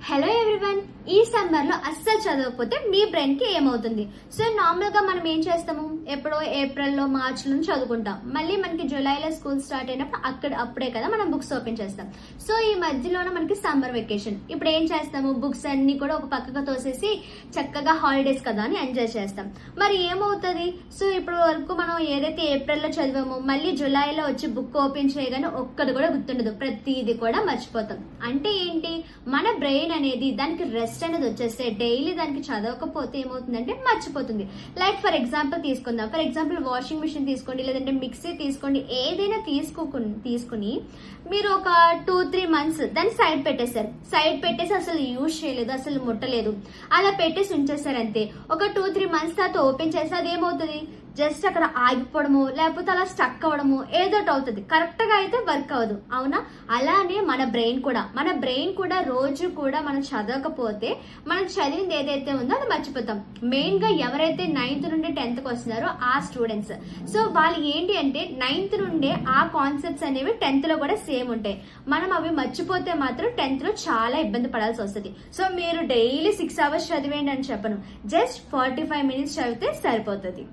Hello everyone. ఈ summer లో అస్సలు చదవకపోతే మీ బ్రెయిన్ కి ఏమవుతుంది? సో నార్మల్ గా మనం ఏం చేస్తాము, ఎప్పుడో ఏప్రిల్ లో మార్చ్ లో చదువుకుంటాం. మళ్ళీ మనకి జూలైలో స్కూల్ స్టార్ట్ అయినప్పుడు అప్పుడే కదా మనం బుక్స్ ఓపెన్ చేస్తాం. సో ఈ మధ్యలోనే మనకి సమ్మర్ వెకేషన్. ఇప్పుడు ఏం చేస్తాము, బుక్స్ అన్ని కూడా ఒక పక్కకు తోసేసి చక్కగా హాలిడేస్ కదా అని ఎంజాయ్ చేస్తాం. మరి ఏమవుతుంది? సో ఇప్పుడు వరకు మనం ఏదైతే ఏప్రిల్ లో చదివామో మళ్ళీ జూలైలో వచ్చి బుక్ ఓపెన్ చేయగానే ఒక్కటి కూడా గుర్తుండదు, ప్రతిదీ కూడా మర్చిపోతాం. అంటే ఏంటి, మన బ్రెయిన్ అనేది దానికి రెస్ట్ అనేది వచ్చేస్తే డైలీ దానికి చదవకపోతే ఏమవుతుందంటే మర్చిపోతుంది. లైక్ ఫర్ ఎగ్జాంపుల్ తీసుకుందాం. ఫర్ ఎగ్జాంపుల్ వాషింగ్ మిషన్ తీసుకోండి, లేదంటే మిక్సీ తీసుకోండి, ఏదైనా తీసుకుని మీరు ఒక 2-3 months దాన్ని సైడ్ పెట్టేసి అసలు యూజ్ చేయలేదు, అసలు ముట్టలేదు, అలా పెట్టేసి ఉంచేస్తారు అంతే. ఒక 2-3 months తర్వాత ఓపెన్ చేస్తే అది ఏమవుతుంది, జస్ట్ అక్కడ ఆగిపోవడము, లేకపోతే అలా స్టక్ అవ్వడము ఏదోటి అవుతుంది. కరెక్ట్ గా అయితే వర్క్ అవ్వదు, అవునా? అలానే మన బ్రెయిన్ కూడా రోజు కూడా మనం చదవకపోతే మనం చదివింది ఏదైతే ఉందో అది మర్చిపోతాం. మెయిన్ గా ఎవరైతే 9th నుండి 10th వస్తున్నారో ఆ స్టూడెంట్స్, సో వాళ్ళు ఏంటి అంటే 9th నుండే ఆ కాన్సెప్ట్స్ అనేవి 10th లో కూడా సేమ్ ఉంటాయి. మనం అవి మర్చిపోతే మాత్రం 10th లో చాలా ఇబ్బంది పడాల్సి వస్తుంది. సో మీరు డైలీ 6 hours చదివేయండి అని చెప్పను, జస్ట్ 45 minutes చదివితే సరిపోతుంది.